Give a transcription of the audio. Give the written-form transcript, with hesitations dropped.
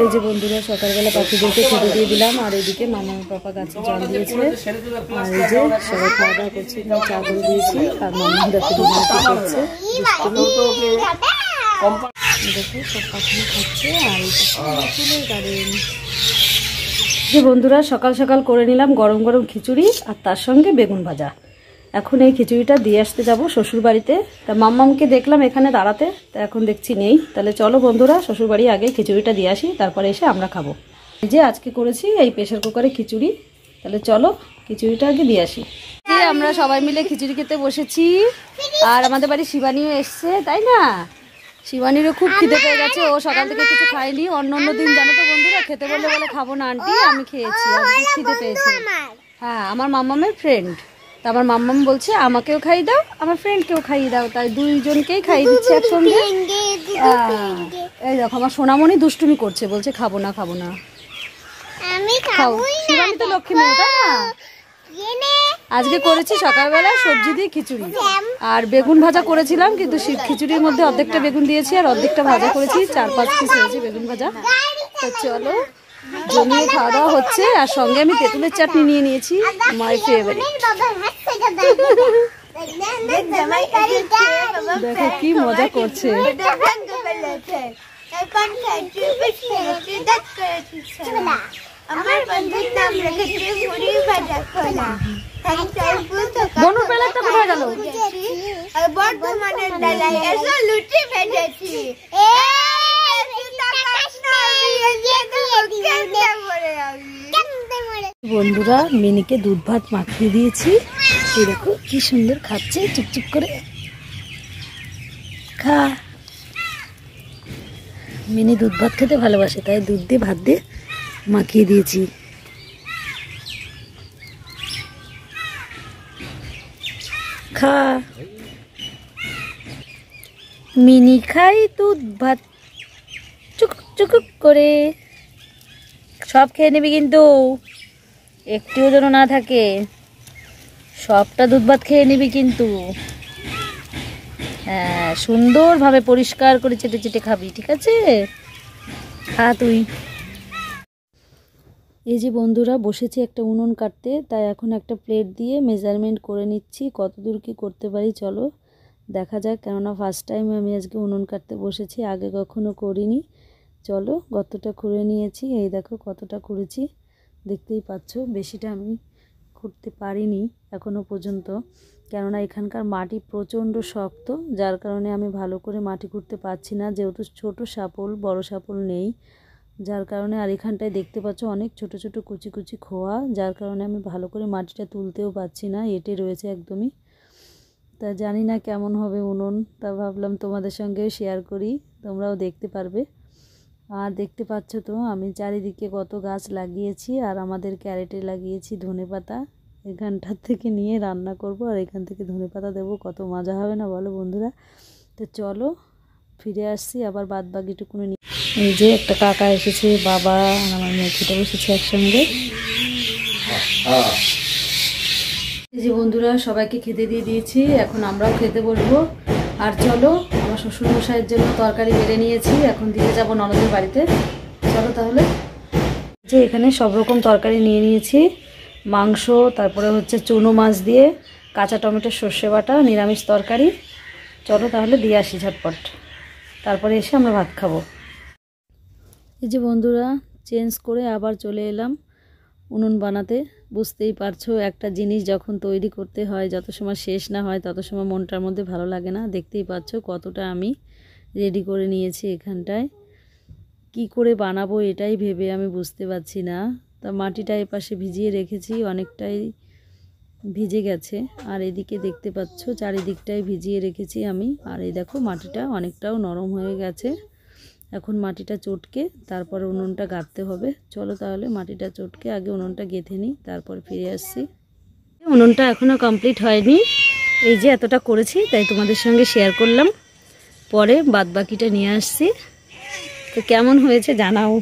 এই যে বন্ধুরা সকালবেলা পাখিদেরকে খেতে দিয়ে দিলাম, আর এদিকে মামা পাপা গাছে জল দিয়েছে, আর এই যে সবাই খাওয়া দাওয়া করছে, চা করে দিয়েছি, আর মামা দেখো করছে, দেখো সব পাখি খাচ্ছে। আর ফুলের গার্ডেন। যে বন্ধুরা সকাল সকাল করে নিলাম গরম গরম খিচুড়ি, আর তার সঙ্গে বেগুন ভাজা। এখন এই খিচুড়িটা দিয়ে আসতে যাব শ্বশুর বাড়িতে। তা মাম্মামকে দেখলাম এখানে দাঁড়াতে, তা এখন দেখছি নেই। তাহলে চলো বন্ধুরা শ্বশুর বাড়ি আগে খিচুড়িটা দিয়ে আসি, তারপরে এসে আমরা খাবো। এই যে আজকে করেছি এই প্রেশার কুকারে খিচুড়ি। তাহলে চলো খিচুড়িটা আগে দিয়ে আসি। আমরা সবাই মিলে খিচুড়ি খেতে বসেছি, আর আমাদের বাড়ি শিবানীও এসছে, তাই না? শিবানীরও খুব খিদে পেয়ে গেছে, ও সকাল থেকে কিছু খায়নি। অন্য দিন জানো তো বন্ধুরা খেতে বললে বলে খাবো না আন্টি, আমি খেয়েছি, আজকে খিদে পেয়েছে। হ্যাঁ, আমার মাম্মামের ফ্রেন্ড। তা আমার মাম্মাম বলছে আমাকেও খাইয়ে দাও, আমার ফ্রেন্ডকেও খাইয়ে দাও, তাই দুইজনকেই খাইয়ে দিচ্ছে একসঙ্গে। এই দেখো আমার সোনামণি দুষ্টুমি করছে, বলছে খাবো না খাবো না। খাও, শিবানী তো লক্ষ্মী মেয়ে, তাই না? আজকে করেছি সকালবেলা সবজি দিয়ে খিচুড়ি, আর বেগুন ভাজা করেছিলাম, কিন্তু খিচুড়ির মধ্যে অর্ধেকটা বেগুন দিয়েছি আর অর্ধেকটা ভাজা করেছি, 4-5 পিস হয়েছে বেগুন ভাজা। তো চলো জমিয়ে খাওয়া দাওয়া হচ্ছে, আর সঙ্গে আমি তেঁতুলের চাটনি নিয়ে নিয়েছি, মাই ফেভারিট। দেখো কি মজা করছে। আমার বন্ধুর নাম রেখেছে মুড়ি ভাজা খোলা। বনুর বেলাটা কোথায় গেল? বর্ধমানের ডালায় এসে লুচি ভেজেছি। বন্ধুরা মিনিকে দুধ ভাত মাখিয়ে দিয়েছি, এই দেখো কি সুন্দর খাচ্ছে চুপচুপ করে। খা, মিনি দুধ ভাত খেতে ভালোবাসে, তাই দুধ দিয়ে ভাত দিয়ে মাখিয়ে দিয়েছি। খা, মিনি খাই দুধ ভাত চুকুক চুকুক করে। সব খেয়ে নিবি কিন্তু, একটিও যেন না থাকে, সবটা দুধ ভাত খেয়ে নিবি কিন্তু। হ্যাঁ, সুন্দরভাবে পরিষ্কার করে চেটে চেটে খাবি, ঠিক আছে? খা তুই। এই যে বন্ধুরা বসেছি একটা উনুন কাটতে, তাই এখন একটা প্লেট দিয়ে মেজারমেন্ট করে নিচ্ছি কতদূর কি করতে পারি। চলো দেখা যাক, কেননা ফার্স্ট টাইম আমি আজকে উনুন কাটতে বসেছি, আগে কখনো করিনি। চলো গর্তটা খুঁড়ে নিয়েছি, এই দেখো কতটা খুঁড়েছি, দেখতেই পাচ্ছ। বেশিটা আমি করতে পারিনি এখনো পর্যন্ত, কেননা এখানকার মাটি প্রচণ্ড শক্ত, যার কারণে আমি ভালো করে মাটি খুঁড়তে পারছি না, যেহেতু ছোট শাপল বড় শাপল নেই, যার কারণে। আর এখানটায় দেখতে পাচ্ছ অনেক ছোট ছোট কুচি কুচি খোয়া, যার কারণে আমি ভালো করে মাটিটা তুলতেও পারছি না, এঁটে রয়েছে একদমই। তা জানি না কেমন হবে উনুন, তা ভাবলাম তোমাদের সঙ্গেও শেয়ার করি, তোমরাও দেখতে পারবে। আর দেখতে পাচ্ছ তো আমি চারিদিকে কত গাছ লাগিয়েছি, আর আমাদের ক্যারেটে লাগিয়েছি ধনেপাতা, এখানটার থেকে নিয়ে রান্না করব, আর এখান থেকে ধনেপাতা দেবো, কত মজা হবে না বলো বন্ধুরা? তো চলো ফিরে আসছি আবার বাদ বাকিটুকুনি নিয়ে। এই যে একটা কাকা এসেছে, বাবা আর আমার মেয়ে খেতে বসেছে একসঙ্গে। এই যে বন্ধুরা সবাইকে খেতে দিয়ে দিয়েছি, এখন আমরাও খেতে বসবো। আর চলো আমার শ্বশুরমশাইয়ের জন্য তরকারি বেড়ে নিয়েছি, এখন দিয়ে যাব ননদের বাড়িতে। চলো তাহলে। যে এখানে সব রকম তরকারি নিয়ে নিয়েছি, মাংস, তারপরে হচ্ছে চুনো মাছ দিয়ে কাঁচা টমেটোর সর্ষে বাটা, নিরামিষ তরকারি। চলো তাহলে দিয়ে আসি ঝটপট, তারপরে এসে আমরা ভাত খাবো। এই যে বন্ধুরা চেঞ্জ করে আবার চলে এলাম উনুন বানাতে। বুঝতেই পারছো একটা জিনিস যখন তৈরি করতে হয়, যত সময় শেষ না হয় তত সময় মনটার মধ্যে ভালো লাগে না। দেখতেই পাচ্ছো কতটা আমি রেডি করে নিয়েছি এখানটায়। কি করে বানাবো এটাই ভেবে আমি বুঝতে পারছি না। তা মাটিটা এপাশে ভিজিয়ে রেখেছি, অনেকটাই ভিজে গেছে, আর এদিকে দেখতে পাচ্ছ চারিদিকটাই ভিজিয়ে রেখেছি আমি। আর এই দেখো মাটিটা অনেকটাও নরম হয়ে গেছে, এখন মাটিটা চটকে তারপরে উনুনটা গাঁথতে হবে। চলো তাহলে মাটিটা চটকে আগে উনুনটা গেঁথে নিই, তারপর ফিরে আসছি। উনুনটা এখনও কমপ্লিট হয়নি, এই যে এতটা করেছি তাই তোমাদের সঙ্গে শেয়ার করলাম, পরে বাদ বাকিটা নিয়ে আসছি। তো কেমন হয়েছে জানাও।